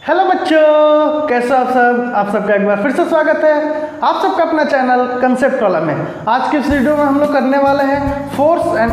Hello बच्चों, कैसे आप सबका एक बार फिर से स्वागत है आप सबका अपना चैनल कंसेप्ट वाला में। आज के इस वीडियो में हम लोग करने वाले हैं फोर्स एंड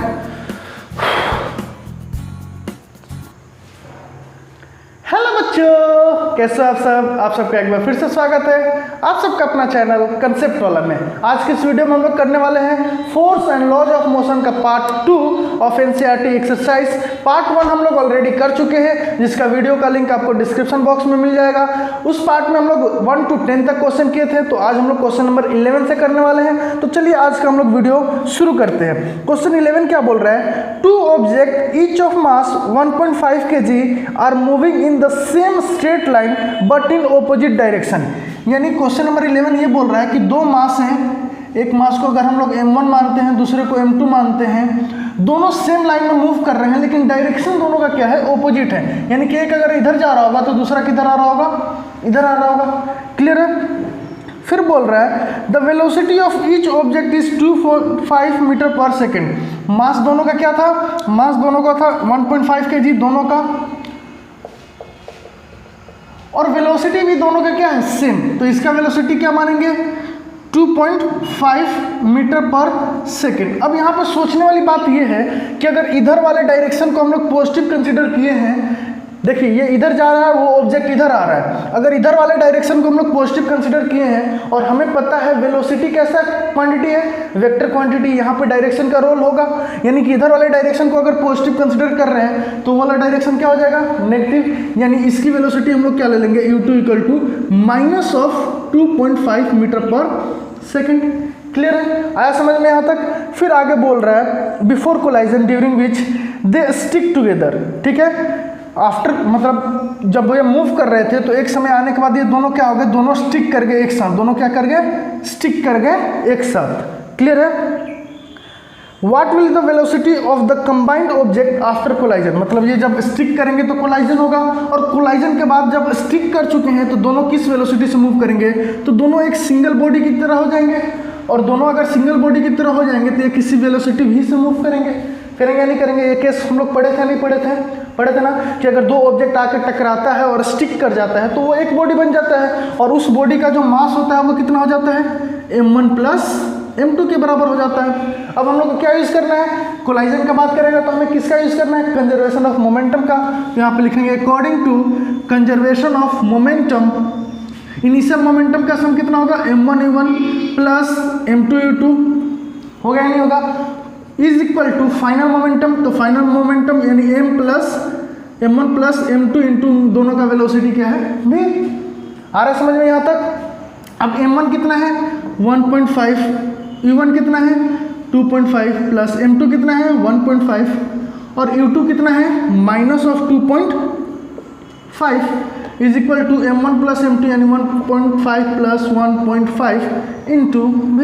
हेलो बच्चों, कैसे आप सबका एक बार फिर से स्वागत है आप सबका अपना चैनल कंसेप्ट वाला में। आज के इस वीडियो में हम लोग करने वाले हैं force and laws of motion का part 2 of NCERT exercise. Part 1 हम लोग ऑलरेडी कर चुके हैं, जिसका वीडियो का लिंक आपको डिस्क्रिप्शन बॉक्स में मिल जाएगा। उस पार्ट में हम लोग 1 to 10 तक क्वेश्चन किए थे, तो आज हम लोग क्वेश्चन नंबर 11 से करने वाले हैं। तो चलिए आज का हम लोग वीडियो शुरू करते हैं। क्वेश्चन 11 क्या बोल रहा है, 2 object each of mass 1.5 kg are moving in the same straight line but in opposite direction. यानी क्वेश्चन नंबर 11 ये बोल रहा है कि दो मास हैं, एक मास को अगर हम लोग m1 मानते हैं, दूसरे को m2 मानते हैं, दोनों सेम लाइन में मूव कर रहे हैं, लेकिन डायरेक्शन दोनों का क्या है, ऑपोजिट है। यानी कि एक अगर इधर जा रहा होगा तो दूसरा किधर आ रहा होगा, इधर आ रहा होगा। क्लियर है। फिर बोल रहा है the velocity of each object is 2.5 metre per second. Mass दोनों का क्या था, मास दोनों का था 1.5 kg दोनों का, और वेलोसिटी भी दोनों का क्या है, सेम। तो इसका वेलोसिटी क्या मानेंगे, 2.5 मीटर पर सेकेंड। अब यहाँ पर सोचने वाली बात यह है कि अगर इधर वाले डायरेक्शन को हम लोग पॉजिटिव कंसीडर किए हैं, देखिए ये इधर जा रहा है, वो ऑब्जेक्ट इधर आ रहा है। अगर इधर वाले डायरेक्शन को हम लोग पॉजिटिव कंसीडर किए हैं और हमें पता है वेलोसिटी कैसा क्वांटिटी है, वेक्टर क्वांटिटी, यहाँ पे डायरेक्शन का रोल होगा। यानी कि इधर वाले डायरेक्शन को अगर पॉजिटिव कंसीडर कर रहे हैं तो वाला डायरेक्शन क्या हो जाएगा, नेगेटिव। यानी इसकी वेलोसिटी हम लोग क्या ले लेंगे, u2 equal to minus of 2.5 metre per second. Clear है, आया समझ में यहाँ तक। फिर आगे बोल रहा है before collision during which they stick together. ठीक है, आफ्टर मतलब जब ये मूव कर रहे थे तो एक समय आने के बाद ये दोनों क्या हो गए, दोनों स्टिक कर गए एक साथ, दोनों क्या कर गए, स्टिक कर गए एक साथ। क्लियर है। What will the velocity of the combined object after collision. मतलब ये जब स्टिक करेंगे तो कोलाइजन होगा, और कोलाइजन के बाद जब स्टिक कर चुके हैं तो दोनों किस वेलोसिटी से मूव करेंगे, तो दोनों एक सिंगल बॉडी की तरह हो जाएंगे। और दोनों अगर सिंगल बॉडी की तरह हो जाएंगे तो ये किसी वेलोसिटी भी से मूव करेंगे। करेंगे नहीं करेंगे, ये केस हम लोग पढ़े थे नहीं पढ़े थे ना, कि अगर दो ऑब्जेक्ट आकर टकराता है और स्टिक कर जाता है तो वो एक बॉडी बन जाता है, और उस बॉडी का जो मास होता है वो कितना हो जाता है, m1 प्लस m2 के बराबर हो जाता है। अब हम लोग को क्या यूज़ करना है, कोलाइजन का बात करेगा तो हमें किसका यूज़ करना है, कंजर्वेशन ऑफ मोमेंटम का। तो यहाँ पे लिखेंगे according to conservation of momentum, initial momentum का सम कितना होगा, m1 u1 plus m2 u2, हो गया नहीं होगा, is equal to final momentum. तो फाइनल मोमेंटम यानी m1 प्लस m2 इंटू दोनों का वेलोसिटी क्या है, v। आ रहा है समझ में यहाँ तक। अब m1 कितना है 1.5, u1 कितना है 2.5 प्लस m2 कितना है 1.5, और u2 कितना है minus of 2.5 is equal to m1 plus m2 यानी 1.5 प्लस 1.5 इंटू v।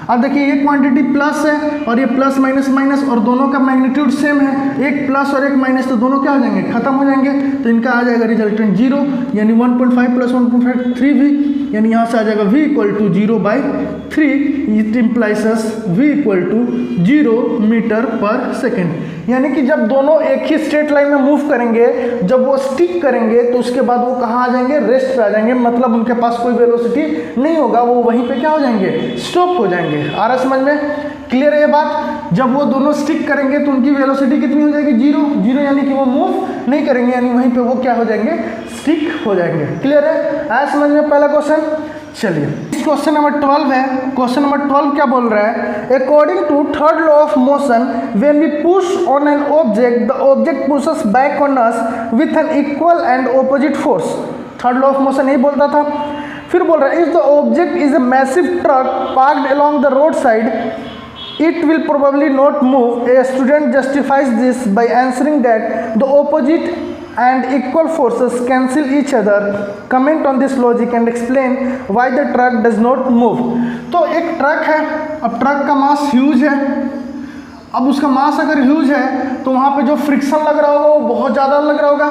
अब देखिए ये क्वांटिटी प्लस है और ये प्लस माइनस माइनस, और दोनों का मैग्नीट्यूड सेम है, एक प्लस और एक माइनस, तो दोनों क्या हो जाएंगे, खत्म हो जाएंगे। तो इनका आ जाएगा रिजल्टेंट 0, यानी 1.5 प्लस 1.5 3v, यानी यहाँ से आ जाएगा v equal to 0/3। It implies v equal to 0 metre per second. यानी कि जब दोनों एक ही स्ट्रेट लाइन में मूव करेंगे, जब वो स्टिक करेंगे तो उसके बाद वो कहाँ आ जाएंगे, रेस्ट पे आ जाएंगे। मतलब उनके पास कोई वेलोसिटी नहीं होगा, वो वहीं पे क्या हो जाएंगे, स्टॉप हो जाएंगे। आ रहा समझ में, क्लियर है ये बात। जब वो दोनों स्टिक करेंगे तो उनकी वेलोसिटी कितनी हो जाएगी, 0 यानी कि वो मूव नहीं करेंगे, यानी वहीं पे वो क्या हो जाएंगे, स्टिक हो जाएंगे। क्लियर है, आया समझ में पहला क्वेश्चन। चलिए क्वेश्चन नंबर 12 है। क्वेश्चन नंबर 12 क्या बोल रहा है, according to third law of motion when we push on an object the object pushes back on us with an equal and opposite force. Third law of motion यही बोलता था। फिर बोल रहा है if the object is a massive truck parked along the road side it will probably not move. A student justifies this by answering that the opposite and equal forces cancel each other. Comment on this logic and explain why the truck does not move. तो एक truck है, अब truck का मास huge है। अब उसका मास अगर huge है तो वहाँ पे जो फ्रिक्शन लग रहा होगा वो बहुत ज़्यादा लग रहा होगा,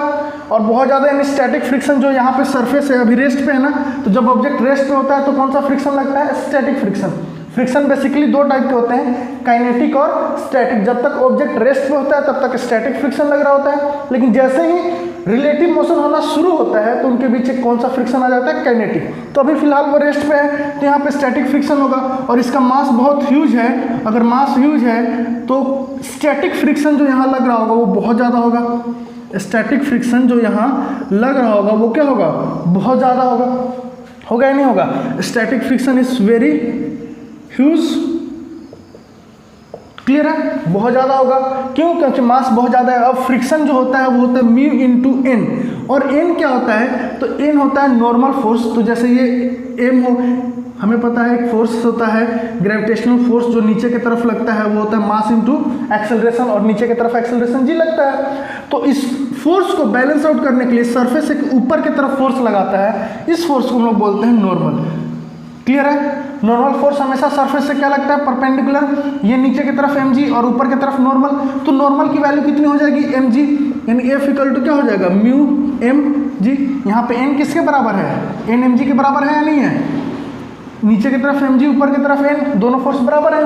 और बहुत ज़्यादा यानी स्टैटिक फ्रिक्शन जो यहाँ पे सरफेस है, अभी रेस्ट पे है ना, तो जब ऑब्जेक्ट रेस्ट पे होता है तो कौन सा फ्रिक्शन लगता है, स्टैटिक फ्रिक्शन। फ्रिक्शन बेसिकली दो टाइप के होते हैं, काइनेटिक और स्टैटिक। जब तक ऑब्जेक्ट रेस्ट पे होता है तब तक स्टैटिक फ्रिक्शन लग रहा होता है, लेकिन जैसे ही रिलेटिव मोशन होना शुरू होता है तो उनके बीच एक कौन सा फ्रिक्शन आ जाता है, काइनेटिक। तो अभी फिलहाल वो रेस्ट पे है तो यहाँ पे स्टैटिक फ्रिक्शन होगा और इसका मास बहुत ह्यूज है। अगर मास ह्यूज है तो स्टैटिक फ्रिक्शन जो यहाँ लग रहा होगा वो बहुत ज़्यादा होगा। स्टैटिक फ्रिक्शन जो यहाँ लग रहा होगा वो क्या होगा, बहुत ज़्यादा होगा या नहीं होगा। Static friction is very huge, clear है, बहुत ज़्यादा होगा। क्यों, क्योंकि मास बहुत ज़्यादा है। अब फ्रिक्शन जो होता है वो होता है म्यू इंटू एन, और एन क्या होता है, तो एन होता है नॉर्मल फोर्स। तो जैसे ये एम हो, हमें पता है एक फोर्स होता है ग्रेविटेशनल फोर्स जो नीचे की तरफ लगता है, वो होता है मास इंटू एक्सेलरेशन, और नीचे की तरफ एक्सेलरेशन जी लगता है। तो इस फोर्स को बैलेंस आउट करने के लिए सरफेस से ऊपर की तरफ फोर्स लगाता है, इस फोर्स को हम लोग बोलते हैं नॉर्मल। क्लियर है, नॉर्मल फोर्स हमेशा सरफेस से क्या लगता है, परपेंडिकुलर, ये नीचे की तरफ mg और ऊपर की तरफ नॉर्मल। तो नॉर्मल की वैल्यू कितनी हो जाएगी, mg, यानी F इक्वल टू क्या हो जाएगा, म्यू mg। यहाँ पे n किसके बराबर है, n mg के बराबर है या नहीं है, नीचे की तरफ mg ऊपर की तरफ n, दोनों फोर्स बराबर है,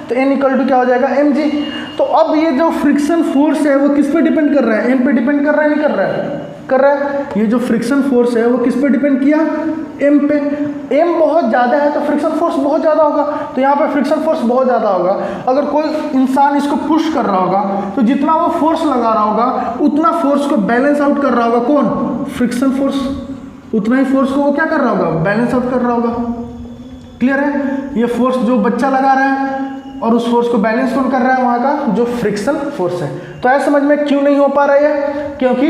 तो n इक्वल टू क्या हो जाएगा, mg। तो अब ये जो फ्रिक्शन फोर्स है वो किस पे डिपेंड कर रहा है, m पे डिपेंड कर रहा है, नहीं कर रहा है, कर रहा है। ये जो फ्रिक्शन फोर्स है वो किस पे डिपेंड किया, m पे। m बहुत ज़्यादा है तो फ्रिक्शन फोर्स बहुत ज़्यादा होगा, तो यहाँ पे फ्रिक्शन फोर्स बहुत ज़्यादा होगा। अगर कोई इंसान इसको पुश कर रहा होगा तो जितना वो फोर्स लगा रहा होगा उतना फोर्स को बैलेंस आउट कर रहा होगा कौन, फ्रिक्शन फोर्स, उतना ही फोर्स को वो क्या कर रहा होगा, बैलेंस आउट कर रहा होगा। क्लियर है, ये फोर्स जो बच्चा लगा रहा है और उस फोर्स को बैलेंस कौन कर रहा है, वहाँ का जो फ्रिक्शन फोर्स है। तो ऐसा समझ में क्यों नहीं हो पा रहा है, क्योंकि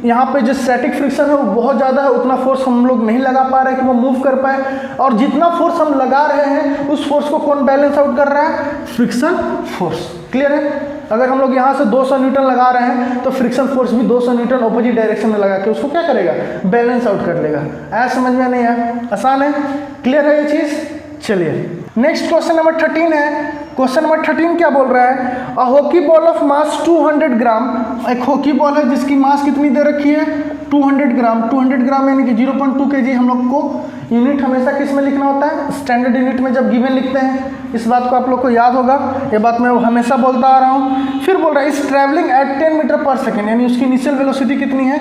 यहाँ पे जो स्टैटिक फ्रिक्शन है वो बहुत ज़्यादा है, उतना फोर्स हम लोग नहीं लगा पा रहे हैं कि वो मूव कर पाए, और जितना फोर्स हम लगा रहे हैं उस फोर्स को कौन बैलेंस आउट कर रहा है, फ्रिक्शन फोर्स। क्लियर है, अगर हम लोग यहाँ से 200 न्यूटन लगा रहे हैं तो फ्रिक्शन फोर्स भी 200 न्यूटन ऑपोजिट डायरेक्शन में लगा के उसको क्या करेगा, बैलेंस आउट कर लेगा। ऐसा समझ में नहीं है, आसान है, क्लियर है ये चीज़। चलिए नेक्स्ट क्वेश्चन नंबर 13 है। क्वेश्चन नंबर 13 क्या बोल रहा है, a hockey ball of mass 200 ग्राम, एक हॉकी बॉल है जिसकी मास कितनी दे रखी है, 200 ग्राम। 200 ग्राम यानी कि 0.2 kg। हम लोग को यूनिट हमेशा किस में लिखना होता है, स्टैंडर्ड यूनिट में जब गिवन लिखते हैं। इस बात को आप लोग को याद होगा, ये बात मैं हमेशा बोलता आ रहा हूँ। फिर बोल रहा है is travelling at 10 metre per second, यानी उसकी इनिशियल वेलोसिटी कितनी है,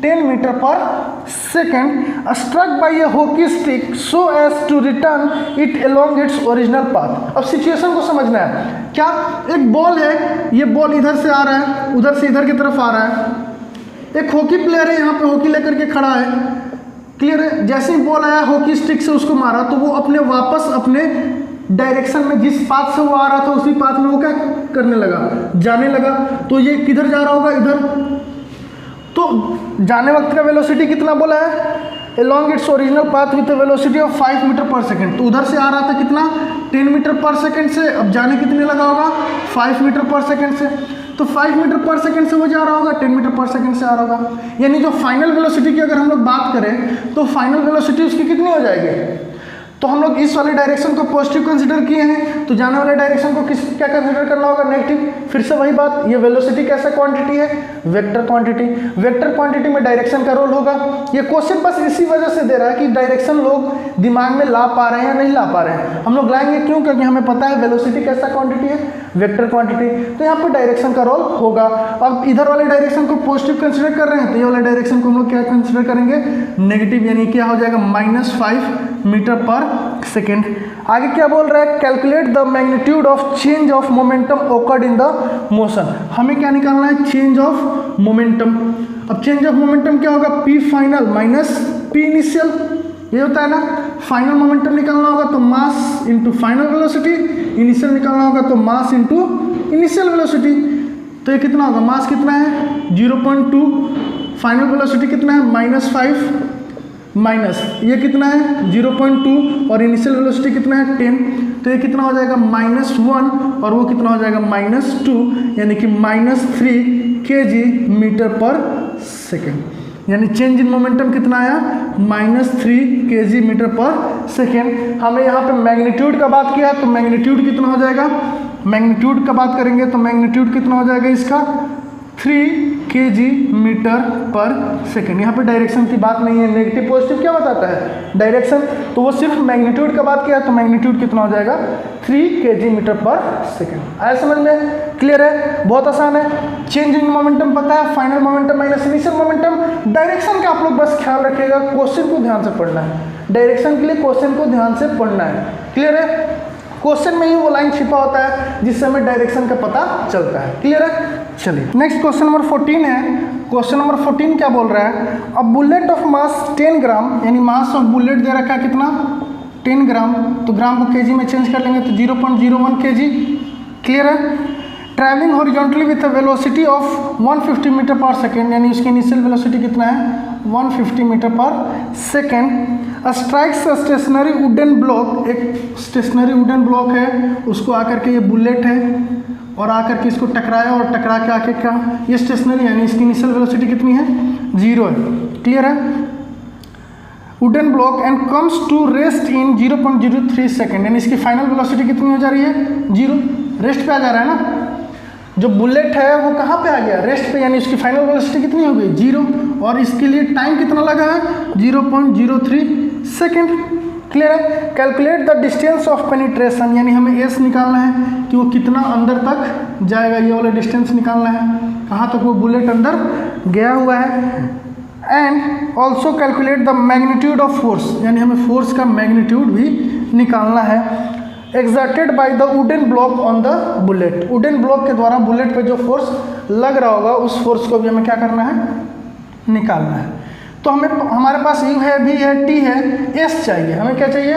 10 metre per second, struck by a hockey stick so as to return it along its original path. अब सिचुएशन को समझना है, क्या एक बॉल है, ये बॉल इधर से आ रहा है, उधर से इधर की तरफ आ रहा है, एक हॉकी प्लेयर है यहाँ पे हॉकी लेकर के खड़ा है। क्लियर है, जैसे ही बॉल आया हॉकी स्टिक से उसको मारा तो वो अपने वापस अपने डायरेक्शन में, जिस पाथ से वो आ रहा था उसी पाथ में वो क्या करने लगा, जाने लगा। तो ये किधर जा रहा होगा, इधर। तो जाने वक्त का वेलोसिटी कितना बोला है, along its original path with a velocity of 5 metre per second. तो उधर से आ रहा था कितना, 10 मीटर पर सेकेंड से, अब जाने कितने लगा होगा, 5 मीटर पर सेकेंड से। तो 5 मीटर पर सेकेंड से वो जा रहा होगा, 10 मीटर पर सेकेंड से आ रहा होगा। यानी जो फाइनल वेलोसिटी की अगर हम लोग बात करें तो फाइनल वेलोसिटी उसकी कितनी हो जाएगी। तो हम लोग इस वाले डायरेक्शन को पॉजिटिव कंसीडर किए हैं, तो जाने वाले डायरेक्शन को किस क्या कंसीडर करना होगा, नेगेटिव। फिर से वही बात, ये वेलोसिटी कैसा क्वांटिटी है, वेक्टर क्वांटिटी। वेक्टर क्वांटिटी में डायरेक्शन का रोल होगा। ये क्वेश्चन बस इसी वजह से दे रहा है कि डायरेक्शन लोग दिमाग में ला पा रहे हैं या नहीं ला पा रहे हैं। हम लोग लाएंगे क्यों, क्योंकि हमें पता है वेलोसिटी कैसा क्वांटिटी है, वेक्टर क्वांटिटी। तो यहाँ पर डायरेक्शन का रोल होगा। अब इधर वाले डायरेक्शन को पॉजिटिव कंसीडर कर रहे हैं तो ये वाले डायरेक्शन को हम लोग क्या कंसीडर करेंगे, नेगेटिव, यानी क्या हो जाएगा, -5 मीटर पर सेकेंड। आगे क्या बोल रहा है, calculate the magnitude of change of momentum occurred in the motion. हमें क्या निकालना है, चेंज ऑफ मोमेंटम। अब चेंज ऑफ मोमेंटम क्या होगा, P final minus P initial, ये होता है ना। फाइनल मोमेंटम निकालना होगा तो mass into final velocity, initial निकालना होगा तो मास इंटू इनिशियल वेलोसिटी। तो ये कितना होगा, मास कितना है 0.2, फाइनल वेलोसिटी कितना है -5, माइनस ये कितना है 0.2 और इनिशियल वेलोसिटी कितना है 10। तो ये कितना हो जाएगा -1 और वो कितना हो जाएगा -2, यानी कि -3 kg मीटर पर सेकेंड। यानी चेंज इन मोमेंटम कितना आया, -3 kg मीटर पर सेकेंड। हमें यहाँ पे मैग्नीट्यूड का बात किया तो मैग्नीट्यूड कितना हो जाएगा, मैग्नीट्यूड का बात करेंगे तो मैग्नीट्यूड कितना हो जाएगा इसका 3 kg/s। यहाँ पे डायरेक्शन की बात नहीं है, नेगेटिव पॉजिटिव क्या बताता है डायरेक्शन, तो वो सिर्फ मैग्नीट्यूड का बात किया, तो मैग्नीट्यूड कितना हो जाएगा 3 kg/s। आया समझ में, क्लियर है, बहुत आसान है। चेंज इन मोमेंटम पता है, final momentum minus initial momentum. Direction का आप लोग बस ख्याल रखिएगा, क्वेश्चन को ध्यान से पढ़ना है, डायरेक्शन के लिए क्वेश्चन को ध्यान से पढ़ना है, क्लियर है। क्वेश्चन में ही वो लाइन छिपा होता है जिससे हमें डायरेक्शन का पता चलता है, क्लियर है। चलिए नेक्स्ट क्वेश्चन नंबर 14 है। क्वेश्चन नंबर 14 क्या बोल रहा है, अ बुलेट ऑफ मास 10 ग्राम, यानी मास ऑफ बुलेट दे रखा है कितना 10 ग्राम, तो ग्राम को केजी में चेंज कर लेंगे तो 0.01 kg, क्लियर है। Travelling horizontally with a velocity of 150 metre per second, यानी उसकी इनिशियल वेलोसिटी कितना है 150 metre per second. Strikes stationary wooden block, एक स्टेशनरी वुडन ब्लॉक है, उसको आकर के ये बुलेट है और आकर के इसको टकराया और टकरा के आके क्या, ये स्टेशनरी यानी इसकी इनिशियल वेलोसिटी कितनी है 0 है, क्लियर है। Wooden block and comes to rest in 0.03 second, यानी इसकी फाइनल वेलोसिटी कितनी हो जा रही है 0, रेस्ट पे आ जा रहा है ना। जो बुलेट है वो कहाँ पे आ गया रेस्ट पे, यानी उसकी फाइनल वेलोसिटी कितनी हो गई 0, और इसके लिए टाइम कितना लगा है 0.03 सेकेंड, क्लियर है। Calculate the distance of penetration, यानी हमें एस निकालना है कि वो कितना अंदर तक जाएगा, ये वाला डिस्टेंस निकालना है, कहाँ तक वो बुलेट अंदर गया हुआ है। And also calculate the magnitude of force, यानी हमें फोर्स का मैग्नीट्यूड भी निकालना है। Exerted by the wooden block on the bullet, wooden block के द्वारा बुलेट पे जो फोर्स लग रहा होगा उस फोर्स को भी हमें क्या करना है निकालना है। तो हमें हमारे पास यू है, भी है, टी है, एस चाहिए, हमें क्या चाहिए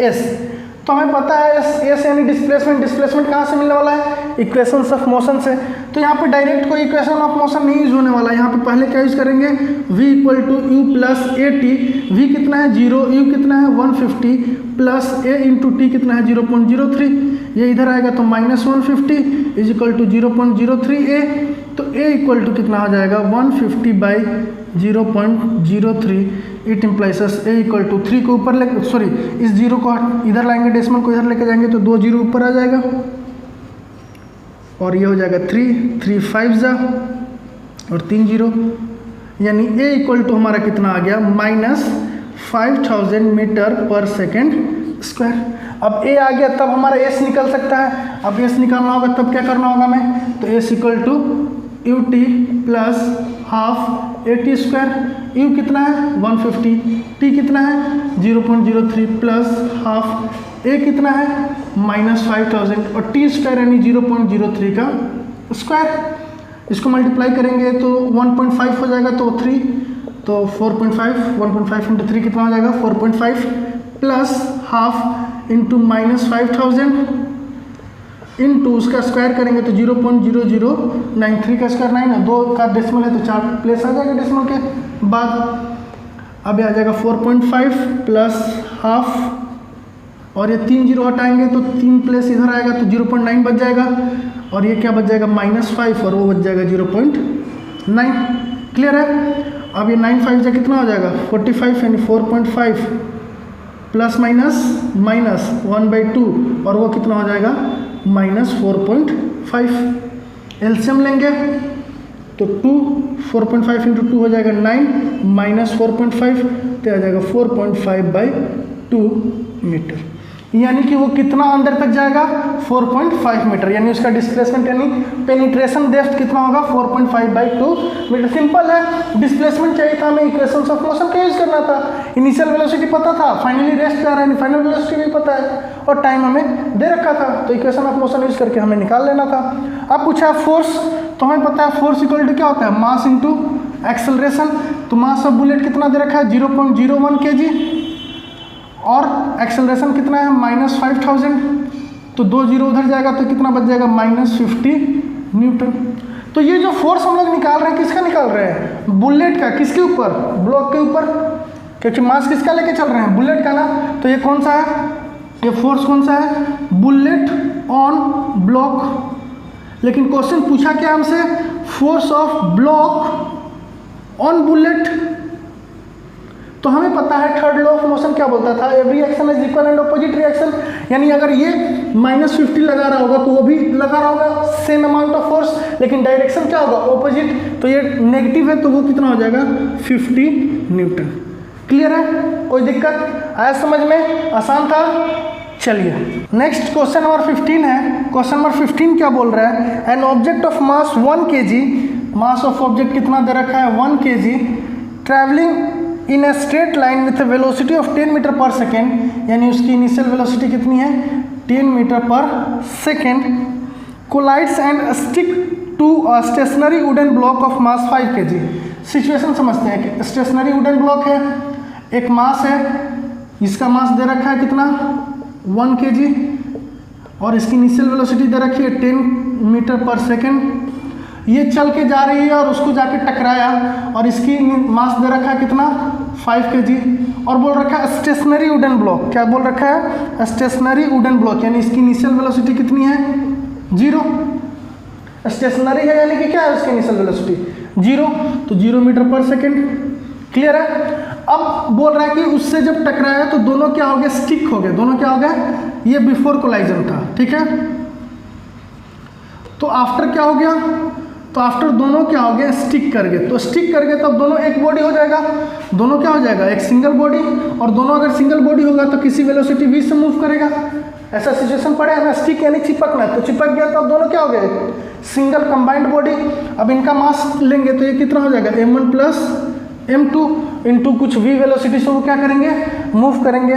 एस। तो हमें पता है एस यानी डिस्प्लेसमेंट, डिस्प्लेसमेंट कहाँ से मिलने वाला है इक्वेशंस ऑफ मोशन से। तो यहाँ पे डायरेक्ट कोई इक्वेशन ऑफ मोशन नहीं यूज होने वाला है, यहाँ पे पहले क्या यूज करेंगे v equal to u plus a t. V कितना है 0, यू कितना है 150 प्लस ए इंटू टी कितना है 0.03, ये इधर आएगा तो -150 इज इक्वल टू 0.03 ए, तो ए इक्वल टू कितना आ जाएगा 150 by 0.03। It implies a equal to 3 को ऊपर ले, सॉरी इस 0 को इधर लाएंगे, डेसिमल को इधर लेके जाएंगे तो 2 0 ऊपर आ जाएगा और ये हो जाएगा 3 5 जा और 3 0, यानी ए इक्वल टू हमारा कितना आ गया -5000 मीटर पर सेकेंड स्क्वायर। अब ए आ गया तब हमारा एस निकल सकता है, अब एस निकालना होगा तब क्या करना होगा हमें, तो s equal to u t plus half a t square. U कितना है 150, टी कितना है 0.03 प्लस हाफ, ए कितना है -5000 और टी स्क्वायर यानी 0.03 का स्क्वायर। इसको मल्टीप्लाई करेंगे तो 1.5 हो जाएगा तो 3, तो 4.5, 1.5 इंटू 3 कितना हो जाएगा 4.5 प्लस हाफ इंटू -5000 इंटू उसका स्क्वायर करेंगे तो 0.0093 का स्क्वायर 9 है, 2 का डेसिमल है तो 4 प्लेस आ जाएगा डेसिमल के बाद। अब आ जाएगा 4.5 प्लस हाफ और ये 3 0 हटाएंगे तो 3 प्लेस इधर आएगा तो 0.9 बच जाएगा और ये क्या बच जाएगा -5 और वो बच जाएगा 0.9, क्लियर है। अब ये 9 5 जा कितना हो जाएगा 45 यानी 4.5 प्लस माइनस -1/2 और वो कितना हो जाएगा -4.5। एलसीएम लेंगे तो 4.5 इंटू 2 हो जाएगा 9 -4.5 तो आ जाएगा 4.5/2 मीटर, यानी कि वो कितना अंदर तक जाएगा 4.5 मीटर, यानी उसका डिस्प्लेसमेंट यानी पेनिट्रेशन डेप्थ कितना होगा 4.5/2 मीटर। सिंपल है, डिस्प्लेसमेंट चाहिए था हमें, इक्वेशंस ऑफ मोशन का यूज करना था, इनिशियल वेलोसिटी पता था, फाइनली रेस्ट पे आ रहा है, फाइनल वेलोसिटी भी पता है और टाइम हमें दे रखा था, तो इक्वेशन ऑफ मोशन यूज करके हमें निकाल लेना था। अब पूछा फोर्स, तो हमें पता है फोर्स इक्वल टू क्या होता है मास इंटू एक्सेलरेशन। तो मास ऑफ बुलेट कितना दे रखा है 0.01 kg और एक्सेलरेशन कितना है -5000, तो 2 0 उधर जाएगा तो कितना बच जाएगा -50 न्यूटन। तो ये जो फोर्स हम लोग निकाल रहे हैं किसका निकाल रहे हैं बुलेट का, किसके ऊपर ब्लॉक के ऊपर, क्योंकि मास किसका लेके चल रहे हैं बुलेट का ना। तो ये कौन सा है, ये फोर्स कौन सा है बुलेट ऑन ब्लॉक। लेकिन क्वेश्चन पूछा क्या हमसे force of block on bullet, तो हमें पता है थर्ड लॉ ऑफ मोशन क्या क्या बोलता था, every action is equal and opposite reaction, यानी अगर ये -50 लगा रहा होगा तो वो भी लगा रहा होगा सेम अमाउंट ऑफ फोर्स, लेकिन डायरेक्शन क्या होगा, ऑपोजिट, तो ये नेगेटिव है तो वो कितना हो जाएगा 50 न्यूटन। क्लियर है, कोई दिक्कत आया समझ में, आसान था। चलिए नेक्स्ट क्वेश्चन नंबर 15 है। क्वेश्चन नंबर 15 क्या बोल रहा है, an object of mass 1 kg, mass of object कितना दे रखा है 1 kg, travelling in a straight line with velocity of 10 metre per second, यानी उसकी इनिशियल वेलोसिटी कितनी है 10 metre per second, collides and stick to a stationary wooden block of mass 5 kg। Situation समझते हैं कि स्टेशनरी वुडन ब्लॉक है, एक मास है, इसका मास दे रखा है कितना 1 kg, और इसकी इनिशियल वेलोसिटी दे रखी है 10 मीटर पर सेकेंड, ये चल के जा रही है और उसको जाके टकराया और इसकी मास दे रखा है कितना 5 kg, और बोल रखा है स्टेशनरी वुडन ब्लॉक, क्या बोल रखा है स्टेशनरी वुडन ब्लॉक, यानी इसकी इनिशियल वेलोसिटी कितनी है 0, स्टेशनरी है यानी कि क्या है उसकी इनिशियल वेलोसिटी 0, तो 0 मीटर पर सेकेंड। क्लियर है। अब बोल रहा है कि उससे जब टकराया तो दोनों क्या हो गए, स्टिक हो गए, दोनों क्या हो गए, ये बिफोर कोलाइजन था, ठीक है। तो आफ्टर क्या हो गया, तो आफ्टर दोनों क्या हो गए, स्टिक कर गए, तो स्टिक कर गए तो अब दोनों एक बॉडी हो जाएगा, दोनों क्या हो जाएगा एक सिंगल बॉडी, और दोनों अगर सिंगल बॉडी होगा तो किसी वेलोसिटी v से मूव करेगा, ऐसा सिचुएशन पड़े है ना, स्टिक यानी चिपकना, तो चिपक गया तो अब दोनों क्या हो गए सिंगल कंबाइंड बॉडी। अब इनका मास लेंगे तो ये कितना हो जाएगा m1 प्लस m2 इंटू कुछ v वेलोसिटी से वो क्या करेंगे मूव करेंगे।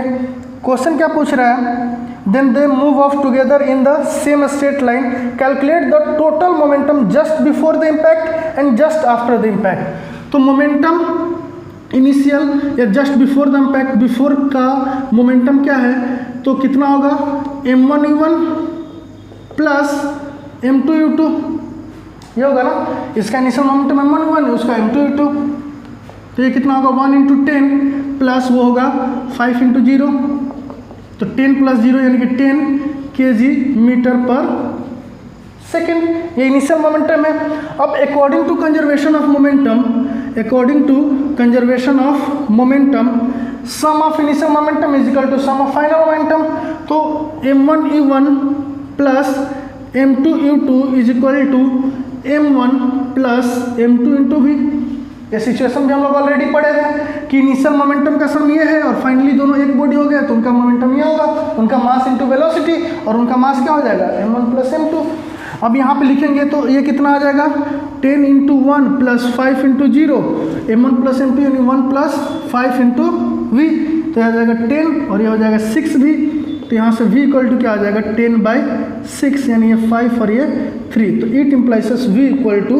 क्वेश्चन क्या पूछ रहा है, then they move off together in the same straight line, calculate the total momentum just before the impact and just after the impact. तो मोमेंटम इनिशियल या just before the impact, before का momentum क्या है तो कितना होगा m1u1 plus m2u2, ये होगा ना, इसका इनिशियल मोमेंटम m1u1 है, उसका m2u2, तो ये कितना होगा 1 × 10 प्लस वो होगा 5 × 0, तो 10 + 0 यानी कि 10 kg मीटर पर सेकेंड, ये इनिशियल मोमेंटम है। अब according to conservation of momentum, according to conservation of momentum, sum of initial momentum is equal to sum of final momentum, तो m1u1 plus m2u2 is equal to m1 plus m2 × v। ये situation भी हम लोग already पढ़े थे कि initial momentum का सम ये है और फाइनली दोनों एक बॉडी हो गया तो उनका मोमेंटम ये होगा, उनका मास इंटू वेलोसिटी, और उनका मास क्या हो जाएगा m1 प्लस m2। अब यहाँ पे लिखेंगे तो ये कितना आ जाएगा 10 × 1 प्लस 5 × 0, m1 प्लस m2 यानी 1 प्लस 5 × v, तो यह आ जाएगा 10 और ये हो जाएगा 6v, तो यहाँ से v इक्वल टू क्या आ जाएगा 10/6, यानी ये 5 और ये 3, तो it implies v equal to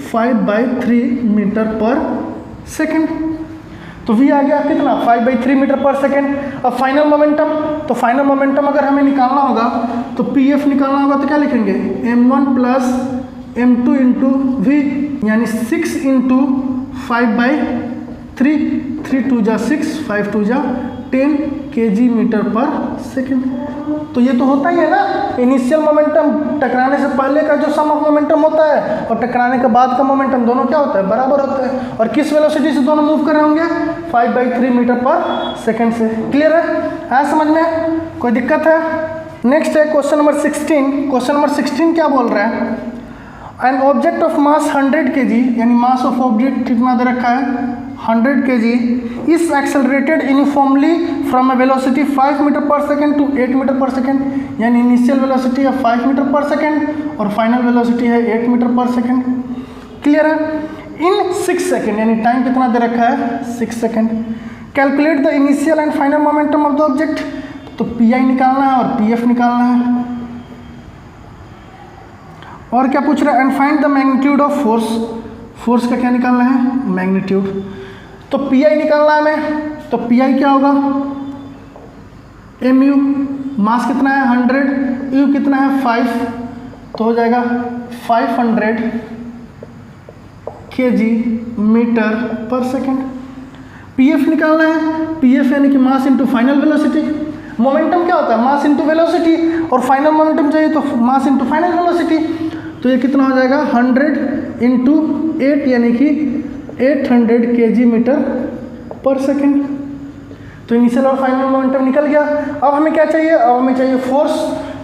5/3 metre per second. तो v आ गया कितना 5/3 मीटर पर सेकेंड। अब फाइनल मोमेंटम, तो फाइनल मोमेंटम अगर हमें निकालना होगा तो pf निकालना होगा तो क्या लिखेंगे m1 प्लस m2 × v, यानी 6 × 5/3, 3 × 2 = 6, 5 × 2 = 10 kg मीटर पर सेकेंड। तो ये तो होता ही है ना, इनिशियल मोमेंटम टकराने से पहले का जो सम ऑफ मोमेंटम होता है और टकराने के बाद का मोमेंटम दोनों क्या होता है बराबर होता है, और किस वेलोसिटी से दोनों मूव कर रहे होंगे 5/3 मीटर पर सेकेंड से। क्लियर है समझ में, कोई दिक्कत है। नेक्स्ट है क्वेश्चन नंबर 16। क्वेश्चन नंबर 16 क्या बोल रहा है, an object of mass 100 kg, यानी मास ऑफ ऑब्जेक्ट कितना दे रखा है 100 kg, is accelerated uniformly from a velocity 5 metre per second to 8 metre per second, यानी इनिशियल वेलोसिटी है 5 मीटर पर सेकेंड और फाइनल वेलोसिटी है 8 मीटर पर सेकेंड। क्लियर है। इन 6 सेकेंड, यानी टाइम कितना दे रखा है 6 second. Calculate the initial and final momentum of the object, तो पी निकालना है और पी निकालना है। और क्या पूछ रहा है, and find the magnitude of force, force का क्या निकालना है मैग्नीट्यूड। तो पी निकालना है हमें, तो पी क्या होगा mu, मास कितना है 100, u कितना है 5, तो हो जाएगा 500 kg metre per second. pf निकालना है, pf यानी कि mass into final velocity. Momentum क्या होता है मास इंटू वेलोसिटी, और फाइनल मोमेंटम चाहिए तो मास इंटू फाइनल वेलोसिटी। तो ये कितना हो जाएगा 100 × 8 यानी कि 800 kg मीटर पर सेकेंड। तो इनिशियल और फाइनल मोमेंटम निकल गया। अब हमें क्या चाहिए, अब हमें चाहिए फोर्स।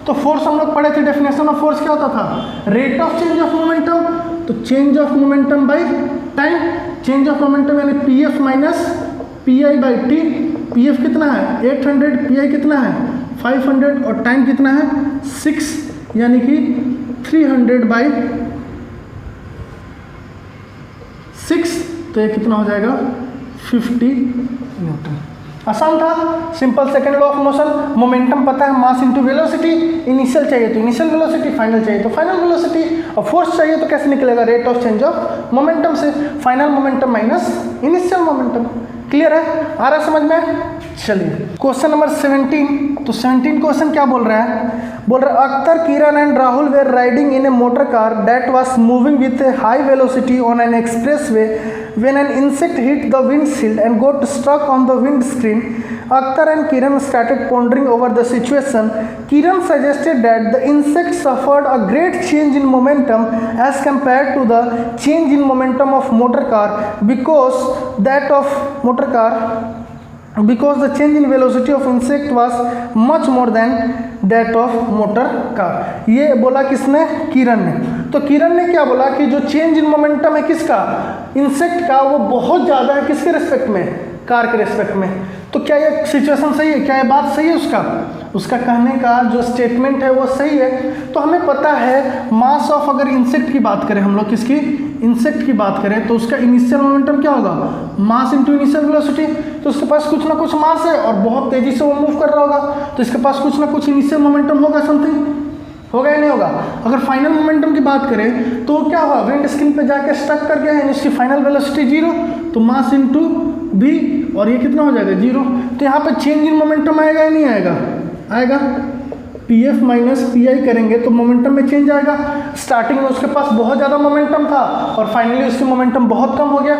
तो फोर्स हम लोग पढ़े थे, डेफिनेशन ऑफ फोर्स क्या होता था, rate of change of momentum. तो change of momentum by time, change of momentum यानी P F minus P I by T. P F कितना है 800, पी आई कितना है 500 और टाइम कितना है 6 यानी कि 300 बाई 6। तो ये कितना हो जाएगा 50 न्यूटन। आसान था, simple. Second law of motion, momentum पता है मास इनटू वेलोसिटी, इनिशियल चाहिए तो इनिशियल वेलोसिटी, फाइनल चाहिए तो फाइनल वेलोसिटी, और फोर्स चाहिए तो कैसे निकलेगा, rate of change of momentum से, final momentum minus initial momentum. Clear है, आ रहा है समझ में। चलिए क्वेश्चन नंबर 17। तो 17 क्वेश्चन क्या बोल रहा है, बोल रहा है Akhtar, Kiran and Rahul were riding in a motor car that was moving with a high velocity on an expressway when an insect hit the windshield and got stuck on the windscreen. Akhtar and Kiran started pondering over the situation. Kiran suggested that the insect suffered a great change in momentum as compared to the change in momentum of motor car because the change in velocity of insect was much more than that of motor car. ये बोला किसने, किरण ने। तो किरण ने क्या बोला कि जो चेंज इन मोमेंटम है किसका, इंसेक्ट का, वो बहुत ज़्यादा है किसके रेस्पेक्ट में, कार के रेस्पेक्ट में। तो क्या ये सिचुएशन सही है, क्या ये बात सही है, उसका कहने का जो स्टेटमेंट है वो सही है। तो हमें पता है मास ऑफ, अगर इंसेक्ट की बात करें हम लोग, किसकी, इंसेक्ट की बात करें, तो उसका इनिशियल मोमेंटम क्या होगा, मास इंटू इनिशियल वेलोसिटी। तो उसके पास कुछ ना कुछ मास है और बहुत तेजी से वो मूव कर रहा होगा, तो इसके पास कुछ ना कुछ इनिशियल मोमेंटम होगा, समथिंग होगा या नहीं होगा। अगर फाइनल मोमेंटम की बात करें तो क्या होगा, विंड स्क्रीन पे जाके स्टक कर गया है, इसकी फाइनल वेलोसिटी 0, तो मास इंटू भी, और ये कितना हो जाएगा 0। तो यहाँ पे चेंज इन मोमेंटम आएगा या नहीं आएगा, आएगा। पी एफ माइनस पी आई करेंगे तो मोमेंटम में चेंज आएगा। स्टार्टिंग में उसके पास बहुत ज़्यादा मोमेंटम था और फाइनली उसकी मोमेंटम बहुत कम हो गया,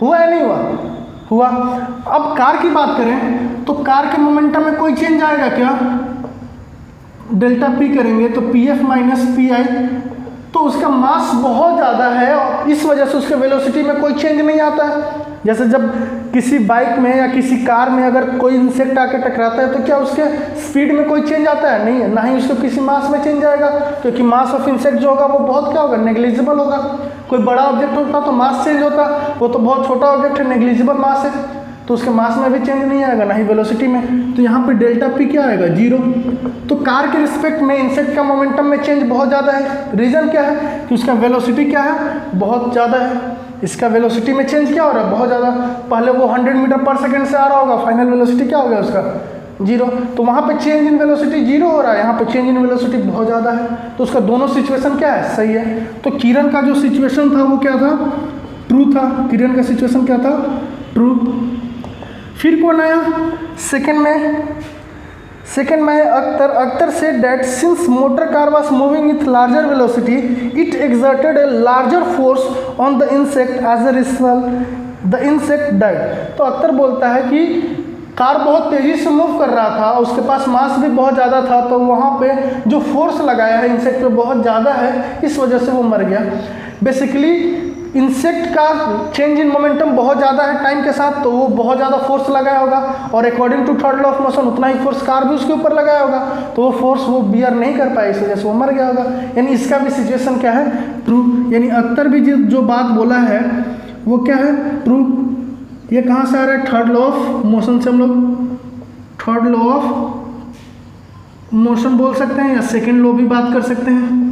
हुआ या नहीं हुआ, हुआ। अब कार की बात करें तो कार के मोमेंटम में कोई चेंज आएगा क्या, डेल्टा पी करेंगे तो पी एफ माइनस पी आई, तो उसका मास बहुत ज़्यादा है और इस वजह से उसके वेलोसिटी में कोई चेंज नहीं आता है। जैसे जब किसी बाइक में या किसी कार में अगर कोई इंसेक्ट आके टकराता है तो क्या उसके स्पीड में कोई चेंज आता है, नहीं, ना ही उसके किसी मास में चेंज आएगा, क्योंकि मास ऑफ इंसेक्ट जो होगा वो बहुत क्या होगा, नेग्लिजिबल होगा। कोई बड़ा ऑब्जेक्ट होता तो मास चेंज होता, वो तो बहुत छोटा ऑब्जेक्ट है, नेग्लिजिबल मास है, तो उसके मास में भी चेंज नहीं आएगा, ना ही वेलोसिटी में। तो यहाँ पे डेल्टा पी क्या आएगा, 0। तो कार के रिस्पेक्ट में इंसेक्ट का मोमेंटम में चेंज बहुत ज़्यादा है। रीज़न क्या है कि उसका वेलोसिटी क्या है, बहुत ज़्यादा है। इसका वेलोसिटी में चेंज क्या हो रहा है, बहुत ज़्यादा। पहले वो 100 मीटर पर सेकेंड से आ रहा होगा, फाइनल वेलोसिटी क्या हो गया उसका, 0। तो वहाँ पे चेंज इन वेलोसिटी 0 हो रहा है, यहाँ पे चेंज इन वेलोसिटी बहुत ज़्यादा है। तो उसका दोनों सिचुएशन क्या है, सही है। तो किरण का जो सिचुएशन था वो क्या था, ट्रू था। किरण का सिचुएशन क्या था, ट्रू। फिर कौन आया सेकंड में Akhtar said that since motor car was moving with larger velocity, it exerted a larger force on the insect. As a result, the insect died. तो अख्तर बोलता है कि कार बहुत तेज़ी से मूव कर रहा था, उसके पास मास भी बहुत ज़्यादा था, तो वहाँ पे जो फोर्स लगाया है इंसेक्ट पे बहुत ज़्यादा है, इस वजह से वो मर गया। बेसिकली इंसेक्ट का चेंज इन मोमेंटम बहुत ज़्यादा है टाइम के साथ, तो वो बहुत ज़्यादा फोर्स लगाया होगा, और according to third law of motion उतना ही फोर्स कार भी उसके ऊपर लगाया होगा, तो वो फोर्स वो बियर नहीं कर पाया, इस वजह से वो मर गया होगा। यानी इसका भी सिचुएशन क्या है, ट्रू। यानी अख्तर भी जो बात बोला है वो क्या है, ट्रू। ये कहाँ से आ रहा है, थर्ड लॉ ऑफ मोशन से हम लोग थर्ड लॉ ऑफ मोशन बोल सकते हैं, या सेकेंड लॉ भी बात कर सकते हैं।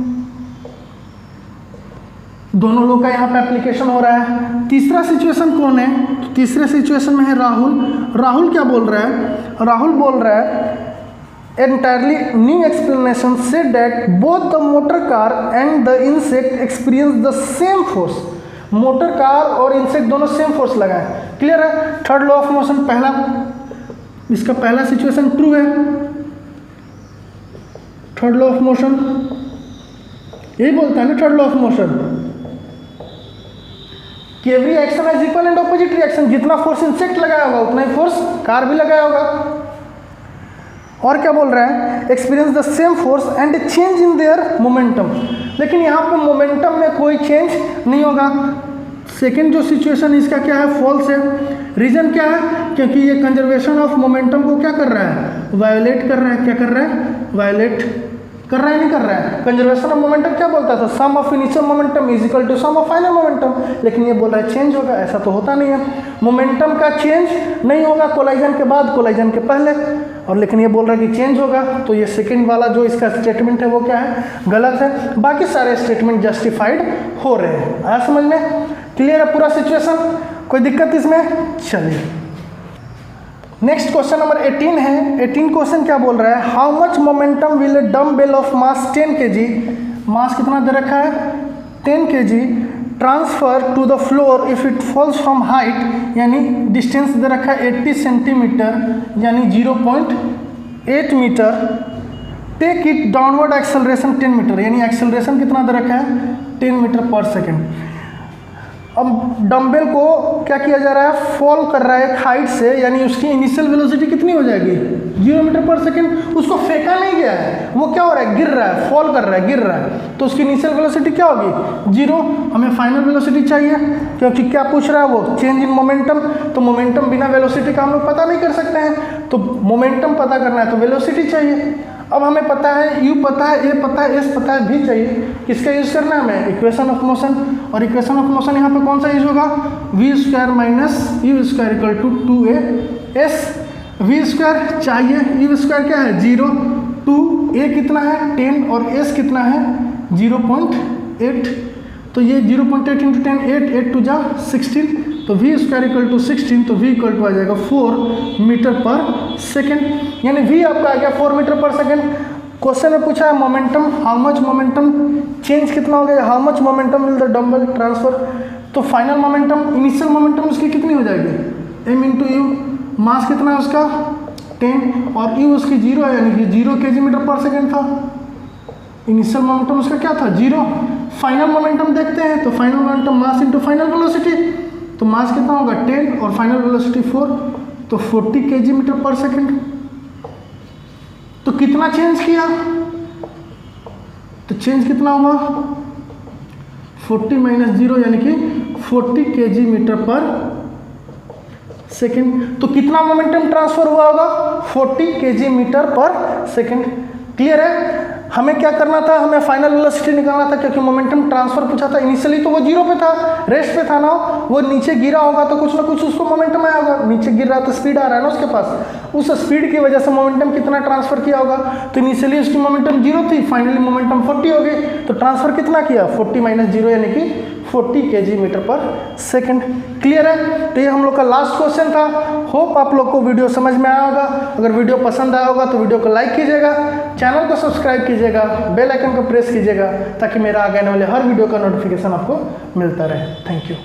दोनों लोग का यहाँ पे एप्लीकेशन हो रहा है। तीसरा सिचुएशन कौन है, तो तीसरे सिचुएशन में है राहुल क्या बोल रहा है, राहुल बोल रहा है entirely new explanation said that both the motor car and the insect experience the same force. Motor car और इंसेक्ट दोनों सेम फोर्स लगाए। क्लियर है, थर्ड लॉ ऑफ मोशन पहला, इसका पहला सिचुएशन ट्रू है। थर्ड लॉ ऑफ मोशन यही बोलता है ना, थर्ड लॉ ऑफ मोशन कि every action is equal and opposite reaction. जितना फोर्स इंसेक्ट लगाया होगा उतना ही फोर्स कार भी लगाया होगा। और क्या बोल रहा है, experience the same force and change in their momentum. लेकिन यहाँ पे मोमेंटम में कोई चेंज नहीं होगा। सेकेंड जो सिचुएशन इसका क्या है, फॉल्स है। रीजन क्या है, क्योंकि ये कंजर्वेशन ऑफ मोमेंटम को क्या कर रहा है, वायोलेट कर रहा है। क्या कर रहा है, वायोलेट कर रहा है, नहीं कर रहा है। कंजर्वेशन ऑफ मोमेंटम क्या बोलता था, sum of initial momentum is equal to sum of final momentum, लेकिन ये बोल रहा है चेंज होगा। ऐसा तो होता नहीं है, मोमेंटम का चेंज नहीं होगा कोलाइजन के बाद, कोलाइजन के पहले, और लेकिन ये बोल रहा है कि चेंज होगा। तो ये सेकंड वाला जो इसका स्टेटमेंट है वो क्या है, गलत है। बाकी सारे स्टेटमेंट जस्टिफाइड हो रहे हैं। आया समझ में, क्लियर है पूरा सिचुएशन, कोई दिक्कत इसमें। चलिए नेक्स्ट क्वेश्चन नंबर 18 है। 18 क्वेश्चन क्या बोल रहा है, how much momentum will a dumbbell of mass 10 kg, mass कितना दे रखा है 10 kg, transfer to the floor if it falls from height, यानी डिस्टेंस दे रखा है 80 सेंटीमीटर यानी 0.8 metre, take it downward acceleration 10 metre, यानी एक्सेलरेशन कितना दे रखा है 10 मीटर पर सेकेंड। अब डंबल को क्या किया जा रहा है, फॉल कर रहा है एक हाइट से, यानी उसकी इनिशियल वेलोसिटी कितनी हो जाएगी 0 मीटर पर सेकेंड। उसको फेंका नहीं गया है, वो क्या हो रहा है, गिर रहा है, फॉल कर रहा है, गिर रहा है, तो उसकी इनिशियल वेलोसिटी क्या होगी 0। हमें फाइनल वेलोसिटी चाहिए, क्योंकि क्या पूछ रहा है वो, चेंज इन मोमेंटम। तो मोमेंटम बिना वेलोसिटी का हम लोग पता नहीं कर सकते हैं, तो मोमेंटम पता करना है तो वेलोसिटी चाहिए। अब हमें पता है यू पता है, ए पता है, एस पता है, भी चाहिए। किसका यूज़ करना है हमें, इक्वेशन ऑफ मोशन। और इक्वेशन ऑफ मोशन यहाँ पे कौन सा यूज होगा, v square minus u square equal to 2a s. V square चाहिए, यू स्क्वायर क्या है 0, 2 ए कितना है 10 और एस कितना है 0.8, तो ये 0.8 इंटू 10 8 टू जा 16, तो वी स्क्वायर इक्वल टू 16, तो वी इक्वल टू आ जाएगा 4 मीटर पर सेकेंड, यानी वी आपका आ गया 4 मीटर पर सेकेंड। क्वेश्चन में पूछा है momentum, how much momentum, change कितना हो गया, how much momentum will the dumbbell transfer, तो फाइनल मोमेंटम, इनिशियल मोमेंटम उसकी कितनी हो जाएगी m इंटू यू, मास कितना है उसका 10 और यू उसकी 0 है, यानी कि 0 kg मीटर पर सेकेंड था। इनिशियल मोमेंटम उसका क्या था 0। फाइनल मोमेंटम देखते हैं, तो final momentum mass into final velocity, तो मास कितना होगा 10 और फाइनल वेलोसिटी 4, तो 40 kg मीटर पर सेकेंड। तो कितना चेंज किया, तो चेंज कितना हुआ 40 माइनस 0 यानी कि 40 kg मीटर पर सेकेंड। तो कितना मोमेंटम ट्रांसफर हुआ होगा 40 kg metre per second. Clear है, हमें क्या करना था, हमें फाइनल वेलोसिटी निकालना था, क्योंकि मोमेंटम ट्रांसफर पूछा था। इनिशियली तो वो 0 पे था, रेस्ट पे था ना, वो नीचे गिरा होगा तो कुछ ना कुछ उसको मोमेंटम आया होगा, नीचे गिर रहा तो स्पीड आ रहा है ना उसके पास, उस स्पीड की वजह से मोमेंटम कितना ट्रांसफर किया होगा, तो इनिशियली उसकी मोमेंटम 0 थी, फाइनली मोमेंटम 40 हो गई, तो ट्रांसफर कितना किया 40 माइनस 0 यानी कि 40 kg metre per second. Clear है, तो ये हम लोग का लास्ट क्वेश्चन था। होप आप लोग को वीडियो समझ में आया होगा। अगर वीडियो पसंद आया होगा तो वीडियो को लाइक कीजिएगा, चैनल को सब्सक्राइब कीजिएगा, बेल आइकन को प्रेस कीजिएगा, ताकि मेरा आगे आने वाले हर वीडियो का नोटिफिकेशन आपको मिलता रहे। Thank you.